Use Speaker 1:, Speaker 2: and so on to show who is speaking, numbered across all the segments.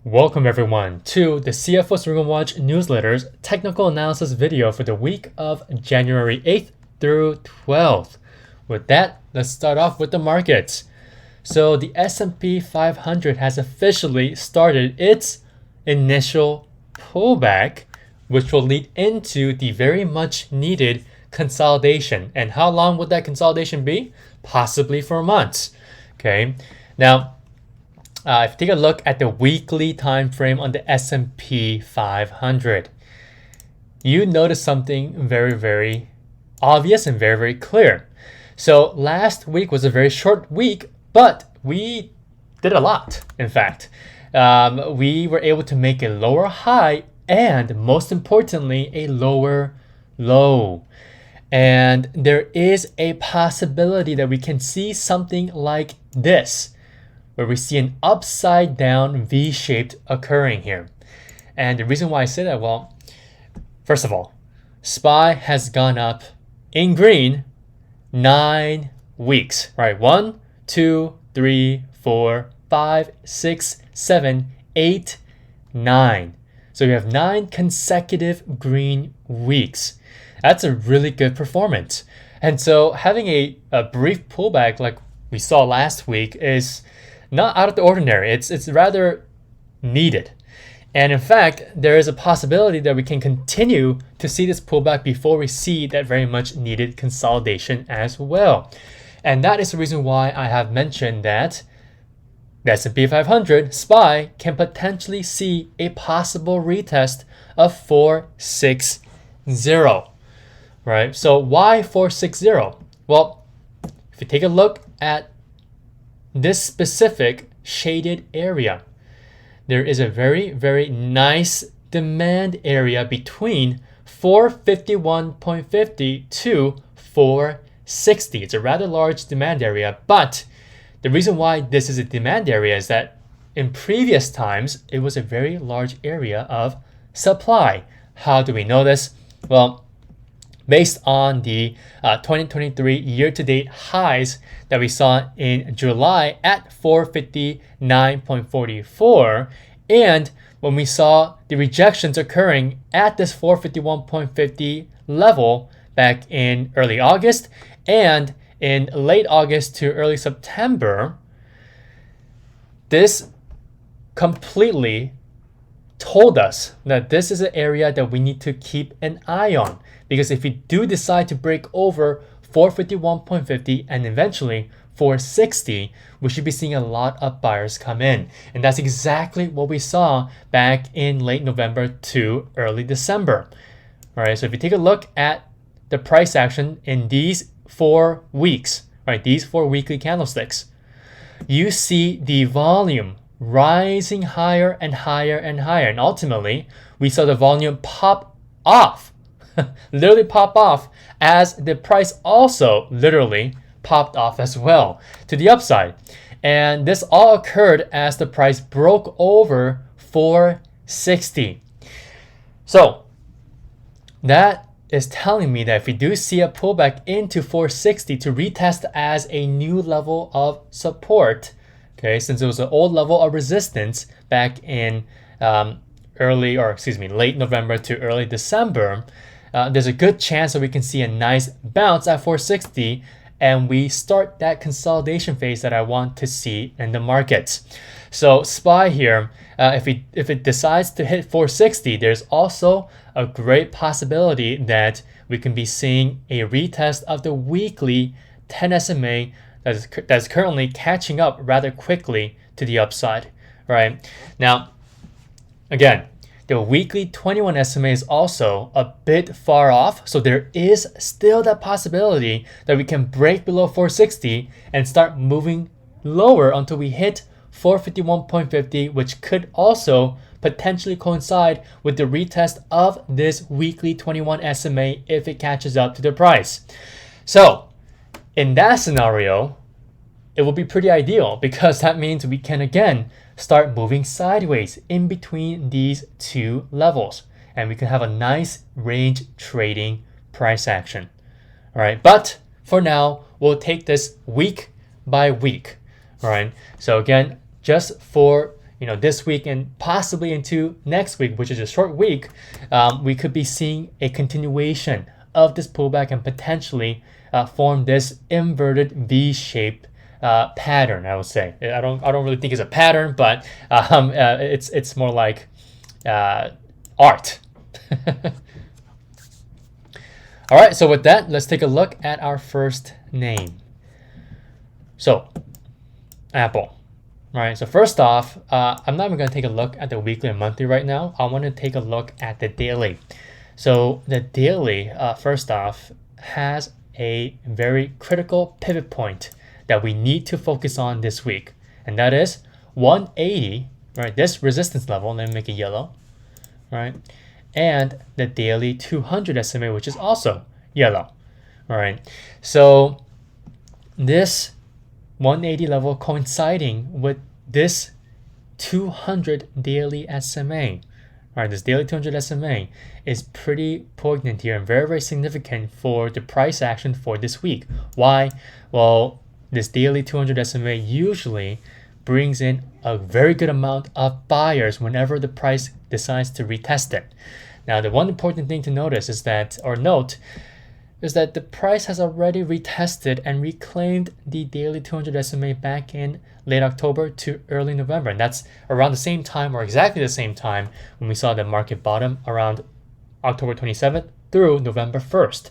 Speaker 1: Welcome everyone to the CFO Swinger Watch newsletter's technical analysis video for the week of January 8th through 12th. With that, let's start off with the markets. So the S&P 500 has officially started its initial pullback, which will lead into the very much needed consolidation. And how long would that consolidation be? Possibly for months. Okay. Now, if you take a look at the weekly time frame on the S&P 500, you notice something very, very obvious and very, very clear. So last week was a very short week, but we did a lot, in fact. We were able to make a lower high and, most importantly, a lower low. And there is a possibility that we can see something like this, where we see an upside down V-shaped occurring here. And the reason why I say that, well, first of all, SPY has gone up in green 9 weeks, right? 1, 2, 3, 4, 5, 6, 7, 8, 9. So we have 9 consecutive green weeks. That's a really good performance. And so having a brief pullback like we saw last week is not out of the ordinary. It's rather needed. And in fact, there is a possibility that we can continue to see this pullback before we see that very much needed consolidation as well. And that is the reason why I have mentioned that the S&P 500 SPY can potentially see a possible retest of 460. Right? So why 460? Well, if you take a look at this specific shaded area, there is a very, very nice demand area between 451.50 to 460. It's a rather large demand area, but the reason why this is a demand area is that in previous times, it was a very large area of supply. How do we know this? Well, based on the 2023 year-to-date highs that we saw in July at 459.44, and when we saw the rejections occurring at this 451.50 level back in early August and in late August to early September, this completely told us that this is an area that we need to keep an eye on. Because if we do decide to break over 451.50 and eventually 460, we should be seeing a lot of buyers come in. And that's exactly what we saw back in late November to early December. All right, so if you take a look at the price action in these 4 weeks, right, these 4 weekly candlesticks, you see the volume rising higher and higher and higher. And ultimately, we saw the volume pop off. Literally pop off as the price also literally popped off as well to the upside. And this all occurred as the price broke over 460. So that is telling me that if we do see a pullback into 460 to retest as a new level of support, okay, since it was an old level of resistance back in late November to early December, there's a good chance that we can see a nice bounce at 460 and we start that consolidation phase that I want to see in the markets. So SPY here, if it decides to hit 460, there's also a great possibility that we can be seeing a retest of the weekly 10 SMA that's currently catching up rather quickly to the upside. Right now, again, the weekly 21 SMA is also a bit far off, so there is still that possibility that we can break below 460 and start moving lower until we hit 451.50, which could also potentially coincide with the retest of this weekly 21 SMA if it catches up to the price. So in that scenario, it will be pretty ideal because that means we can again start moving sideways in between these two levels, and we can have a nice range trading price action. All right, but for now, we'll take this week by week. All right, so again, just for this week and possibly into next week, which is a short week, we could be seeing a continuation of this pullback and potentially form this inverted V-shaped pattern. I would say I don't really think it's a pattern, but it's more like art. All right, so with that, let's take a look at our first name. So, Apple. All right, so first off, I'm not even going to take a look at the weekly and monthly right now. I want to take a look at the daily. So the daily, first off, has a very critical pivot point that we need to focus on this week, and that is 180, right? This resistance level, let me make it yellow, right? And the daily 200 SMA, which is also yellow, all right? So this 180 level coinciding with this 200 daily SMA, all right? This daily 200 SMA is pretty poignant here and very, very significant for the price action for this week. Why? Well, this daily 200 SMA usually brings in a very good amount of buyers whenever the price decides to retest it. Now, the one important thing to notice is that, or note, is that the price has already retested and reclaimed the daily 200 SMA back in late October to early November. And that's around the same time, or exactly the same time, when we saw the market bottom around October 27th through November 1st.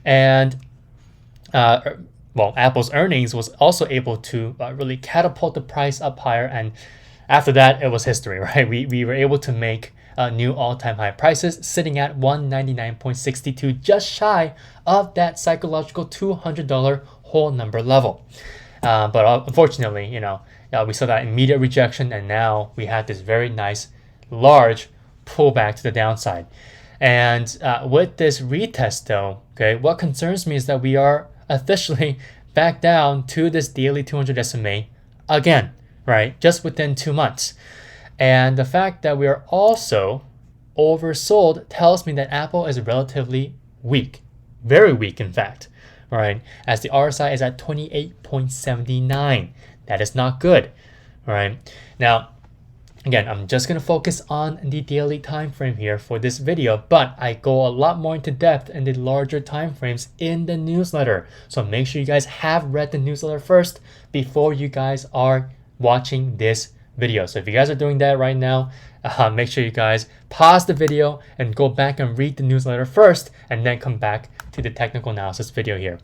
Speaker 1: And Apple's earnings was also able to really catapult the price up higher, and after that, it was history, right? We were able to make new all-time high prices, sitting at $199.62, just shy of that psychological $200 whole number level. But unfortunately, we saw that immediate rejection, and now we had this very nice, large pullback to the downside. And with this retest, though, okay, what concerns me is that we are officially back down to this daily 200 SMA again, right? Just within 2 months. And the fact that we are also oversold tells me that Apple is relatively weak, very weak, in fact, right? As the RSI is at 28.79. That is not good, right? Now, again, I'm just going to focus on the daily time frame here for this video, but I go a lot more into depth in the larger time frames in the newsletter. So make sure you guys have read the newsletter first before you guys are watching this video. So if you guys are doing that right now, make sure you guys pause the video and go back and read the newsletter first, and then come back to the technical analysis video here.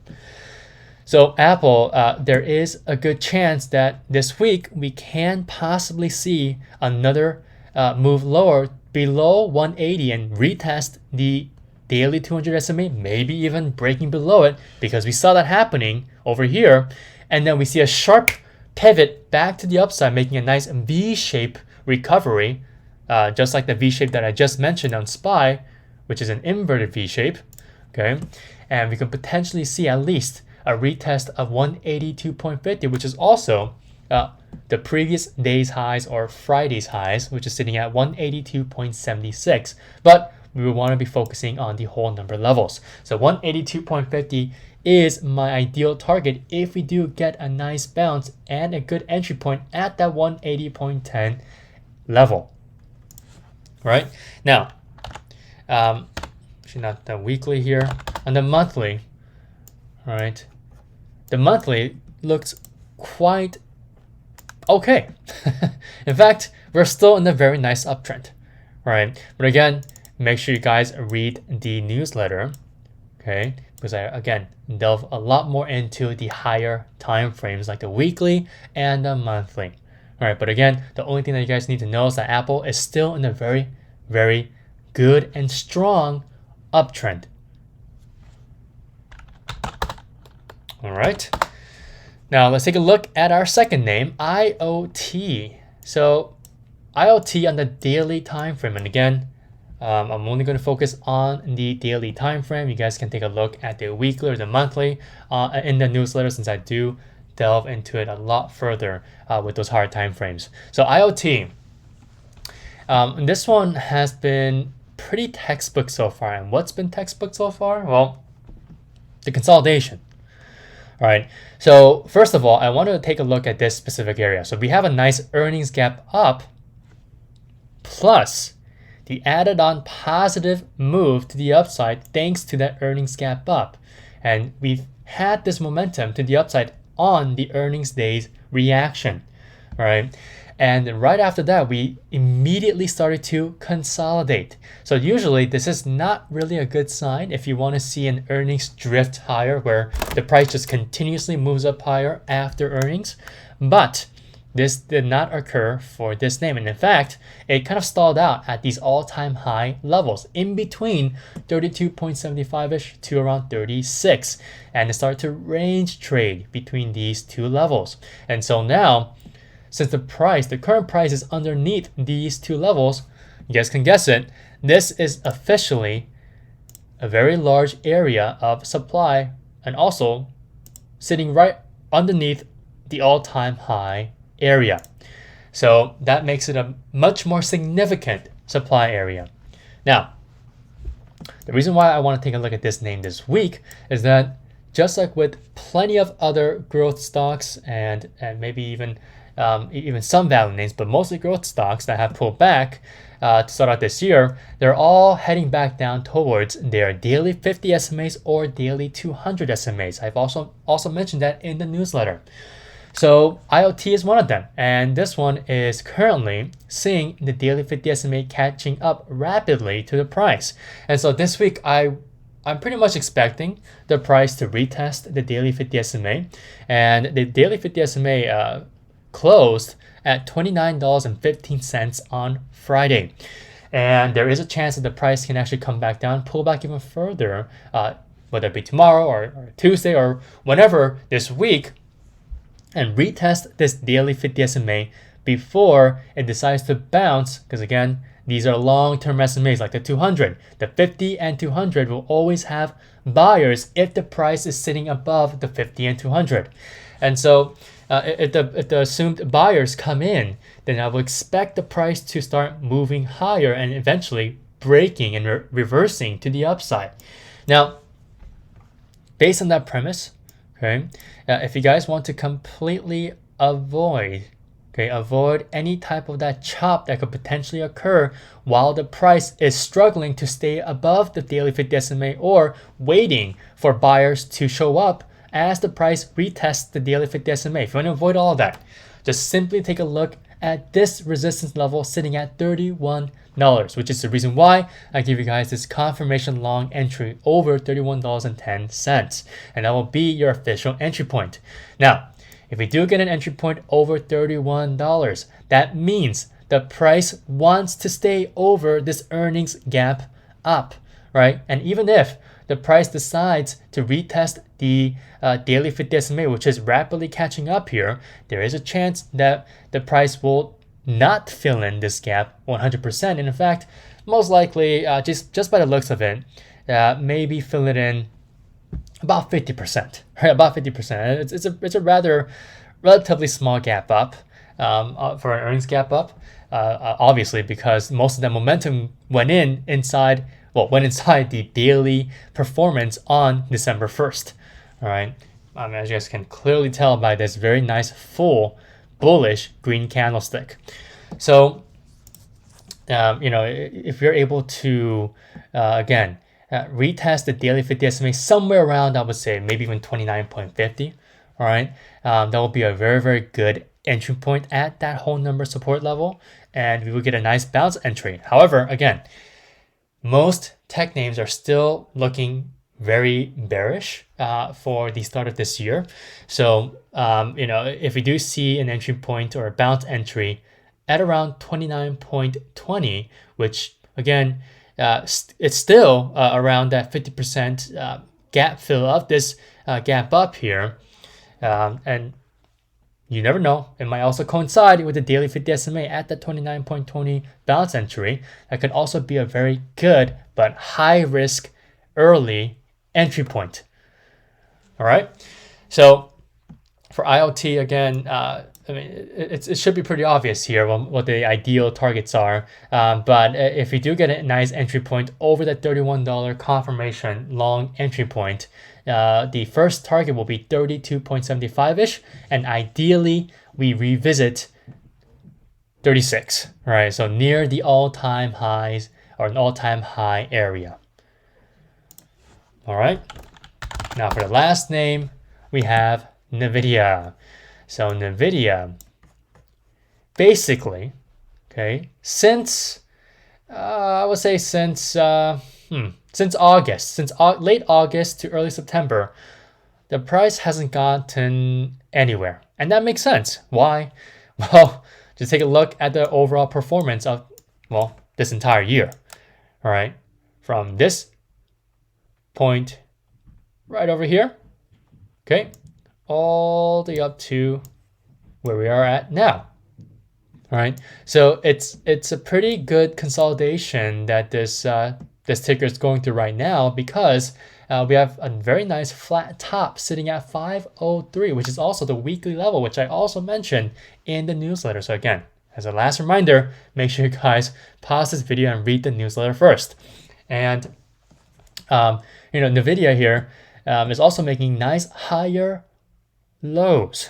Speaker 1: So Apple, there is a good chance that this week we can possibly see another move lower below 180 and retest the daily 200 SMA, maybe even breaking below it, because we saw that happening over here. And then we see a sharp pivot back to the upside, making a nice V-shape recovery, just like the V-shape that I just mentioned on SPY, which is an inverted V-shape, okay? And we could potentially see at least a retest of 182.50, which is also the previous day's highs or Friday's highs, which is sitting at 182.76. But we would want to be focusing on the whole number levels. So 182.50 is my ideal target if we do get a nice bounce and a good entry point at that 180.10 level. Right? Now, actually not the weekly here. On the monthly, all right, the monthly looks quite okay. In fact, we're still in a very nice uptrend, right? But again, make sure you guys read the newsletter, okay? Because I, again, delve a lot more into the higher time frames like the weekly and the monthly. All right, but again, the only thing that you guys need to know is that Apple is still in a very, very good and strong uptrend. All right. Now let's take a look at our second name, IoT. So IoT on the daily time frame, and again, I'm only going to focus on the daily time frame. You guys can take a look at the weekly or the monthly in the newsletter, since I do delve into it a lot further with those hard time frames. So IoT, this one has been pretty textbook so far. And what's been textbook so far? Well, the consolidation. All right, so first of all, I want to take a look at this specific area. So we have a nice earnings gap up, plus the added on positive move to the upside thanks to that earnings gap up. And we've had this momentum to the upside on the earnings day's reaction, all right? And right after that, we immediately started to consolidate. So usually this is not really a good sign if you want to see an earnings drift higher where the price just continuously moves up higher after earnings. But this did not occur for this name. And in fact, it kind of stalled out at these all-time high levels in between 32.75-ish to around 36. And it started to range trade between these two levels. And so now, since the current price is underneath these two levels, you guys can guess it, this is officially a very large area of supply and also sitting right underneath the all-time high area. So that makes it a much more significant supply area. Now, the reason why I want to take a look at this name this week is that just like with plenty of other growth stocks and maybe even some value names, but mostly growth stocks that have pulled back to start out this year, they're all heading back down towards their daily 50 SMAs or daily 200 SMAs. I've also mentioned that in the newsletter. So IoT is one of them, and this one is currently seeing the daily 50 SMA catching up rapidly to the price. And so this week I'm pretty much expecting the price to retest the daily 50 SMA, and the daily 50 SMA closed at $29.15 on Friday. And there is a chance that the price can actually come back down, pull back even further, whether it be tomorrow or Tuesday or whenever this week, and retest this daily 50 SMA before it decides to bounce, because again, these are long-term SMAs like the 200. The 50 and 200 will always have buyers if the price is sitting above the 50 and 200. And so if the assumed buyers come in, then I will expect the price to start moving higher and eventually breaking and reversing to the upside. Now, based on that premise, okay, if you guys want to completely avoid any type of that chop that could potentially occur while the price is struggling to stay above the daily 50 SMA or waiting for buyers to show up as the price retests the daily 50 SMA. If you want to avoid all of that, just simply take a look at this resistance level sitting at $31, which is the reason why I give you guys this confirmation long entry over $31.10. And that will be your official entry point. Now, if we do get an entry point over $31, that means the price wants to stay over this earnings gap up, right? And even if the price decides to retest the daily 50 SMA, which is rapidly catching up here, there is a chance that the price will not fill in this gap 100%. And in fact, most likely, just by the looks of it, maybe fill it in about 50%, right? About 50%. It's a rather relatively small gap up for an earnings gap up, obviously, because most of the momentum went inside the daily performance on December 1st. All right. As you guys can clearly tell by this very nice full bullish green candlestick. So, if you're able to, again, retest the daily 50 SMA somewhere around, I would say maybe even 29.50. All right. That will be a very, very good entry point at that whole number support level. And we will get a nice bounce entry. However, again, most tech names are still looking very bearish for the start of this year. So, if we do see an entry point or a bounce entry at around 29.20, which again, it's still around that 50% gap fill of this gap up here. And you never know, it might also coincide with the daily 50 SMA at the 29.20 bounce entry. That could also be a very good but high risk early entry point. All right. So for IoT, again, it should be pretty obvious here what the ideal targets are. But if you do get a nice entry point over that $31 confirmation long entry point, the first target will be 32.75-ish, and ideally we revisit 36, right? So near the all-time highs or an all-time high area. All right. Now for the last name, we have NVIDIA. So NVIDIA, basically, okay, since I would say since August, since late August to early September, the price hasn't gotten anywhere, and that makes sense. Why? Well, just take a look at the overall performance of this entire year. All right, from this point right over here, okay, all the way up to where we are at now. All right, so it's a pretty good consolidation that this ticker is going through right now, because we have a very nice flat top sitting at 503, which is also the weekly level, which I also mentioned in the newsletter. So again, as a last reminder, make sure you guys pause this video and read the newsletter first. And NVIDIA here is also making nice higher lows.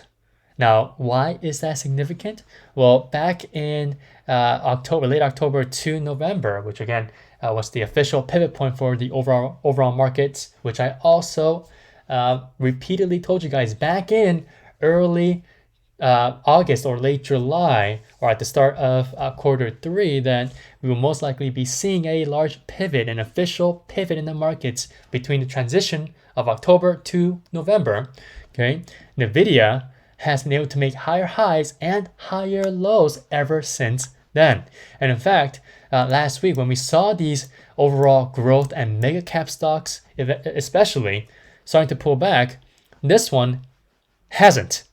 Speaker 1: Now, why is that significant? Well, back in late October to November, which again was the official pivot point for the overall markets, which I also repeatedly told you guys back in early August or late July, or at the start of Q3, that we will most likely be seeing a large pivot, an official pivot in the markets between the transition of October to November. Okay, NVIDIA has been able to make higher highs and higher lows ever since then. And in fact, last week when we saw these overall growth and mega cap stocks, especially starting to pull back, this one hasn't.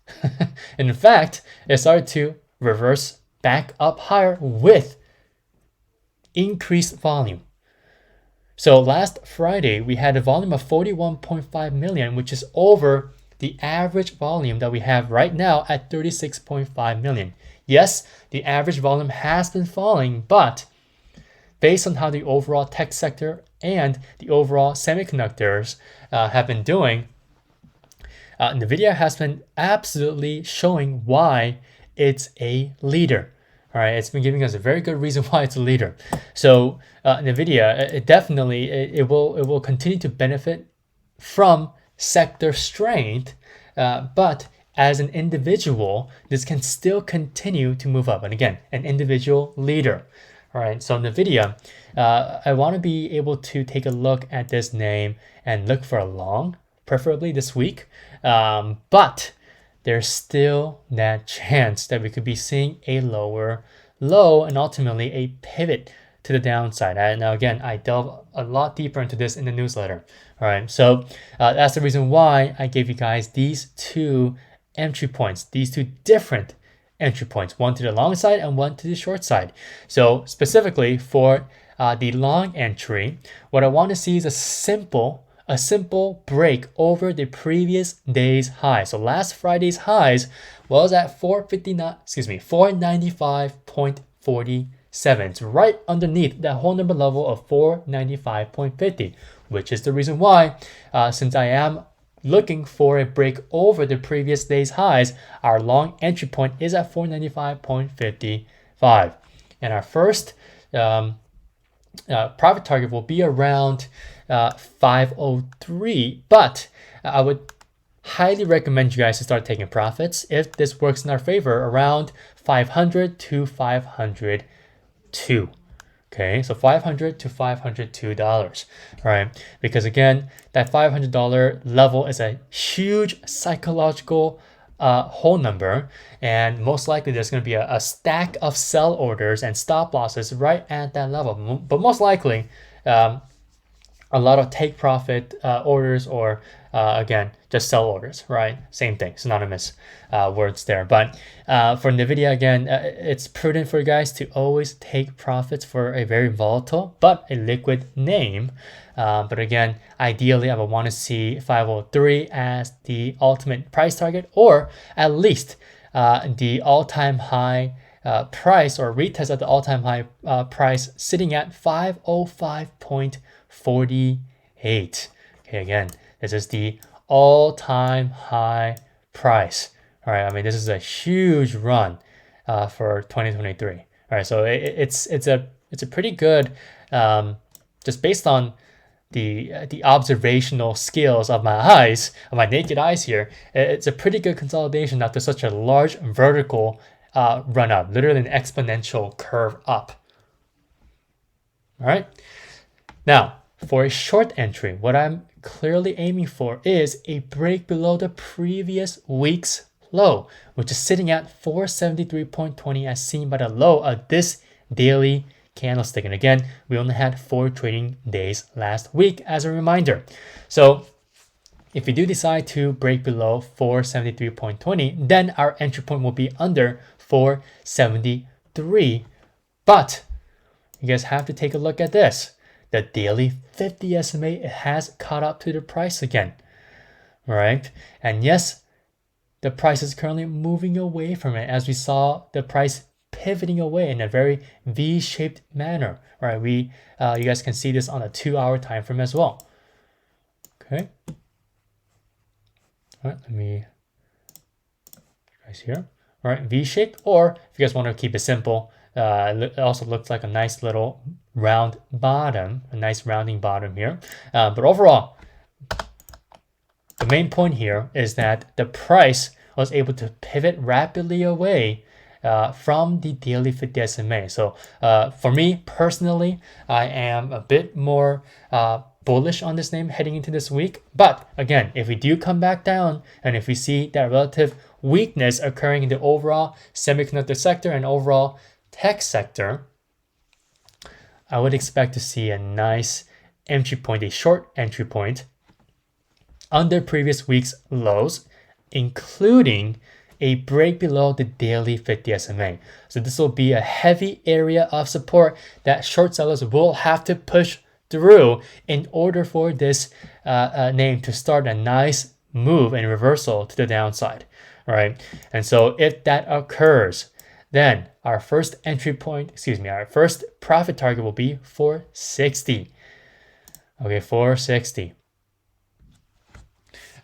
Speaker 1: And in fact, it started to reverse back up higher with increased volume. So last Friday, we had a volume of 41.5 million, which is over the average volume that we have right now at 36.5 million. Yes, the average volume has been falling, but based on how the overall tech sector and the overall semiconductors have been doing, NVIDIA has been absolutely showing why it's a leader. All right, it's been giving us a very good reason why it's a leader. So NVIDIA, it will continue to benefit from sector strength, but as an individual, this can still continue to move up. And again, an individual leader. All right, so NVIDIA, I want to be able to take a look at this name and look for a long, preferably this week. But there's still that chance that we could be seeing a lower low and ultimately a pivot to the downside. Now, again, I delve a lot deeper into this in the newsletter. All right, so that's the reason why I gave you guys these two entry points, these two different entry points, one to the long side and one to the short side. So specifically for the long entry, what I want to see is a simple break over the previous day's high. So last Friday's highs was at 495.47. It's right underneath that whole number level of 495.50, which is the reason why, since I am looking for a break over the previous day's highs, our long entry point is at 495.55. And our first profit target will be around 503, but I would highly recommend you guys to start taking profits if this works in our favor around 500 to 502. Okay, so $500 to $502, right? Because again, that $500 level is a huge psychological whole number, and most likely there's going to be a stack of sell orders and stop losses right at that level. But most likely, a lot of take profit orders, or again, just sell orders, right? Same thing, synonymous words there. But for NVIDIA, again, it's prudent for you guys to always take profits for a very volatile but a liquid name. But again, ideally, I would want to see 503 as the ultimate price target, or at least the all-time high price, or retest at the all-time high price sitting at 505.48. Okay, again, this is the all-time high price. All right, I mean, this is a huge run for 2023. All right, so it's a pretty good, just based on the observational skills of my eyes, of my naked eyes here. It's a pretty good consolidation after such a large vertical run up, literally an exponential curve up. All right. Now, for a short entry, what I'm clearly aiming for is a break below the previous week's low, which is sitting at 473.20 as seen by the low of this daily candlestick. And again, we only had 4 trading days last week as a reminder. So if we do decide to break below 473.20, then our entry point will be under 473. But you guys have to take a look at this. The daily 50 SMA has caught up to the price again. All right. And yes, the price is currently moving away from it, as we saw the price pivoting away in a very V-shaped manner. All right. You guys can see this on a 2-hour time frame as well. Okay. All right. Let me guys here. All right. V-shaped, or if you guys want to keep it simple, it also looks like a nice little round bottom, a nice rounding bottom here. But overall, the main point here is that the price was able to pivot rapidly away from the daily 50 SMA. So for me personally, I am a bit more bullish on this name heading into this week. But again, if we do come back down and if we see that relative weakness occurring in the overall semiconductor sector and overall tech sector, I would expect to see a nice entry point, a short entry point under previous week's lows, including a break below the daily 50 SMA. So this will be a heavy area of support that short sellers will have to push through in order for this name to start a nice move and reversal to the downside. All right. And so if that occurs, then our first our first profit target will be 460. Okay, 460.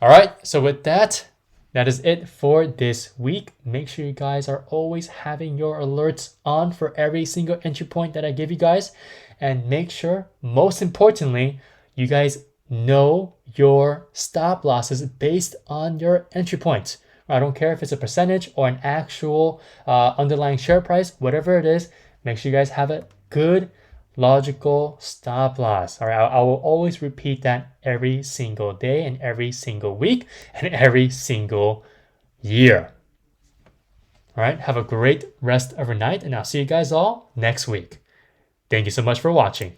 Speaker 1: All right, so with that is it for this week. Make sure you guys are always having your alerts on for every single entry point that I give you guys. And make sure, most importantly, you guys know your stop losses based on your entry points. I don't care if it's a percentage or an actual underlying share price, whatever it is, make sure you guys have a good logical stop loss. All right, I will always repeat that every single day and every single week and every single year. All right, have a great rest of your night, and I'll see you guys all next week. Thank you so much for watching.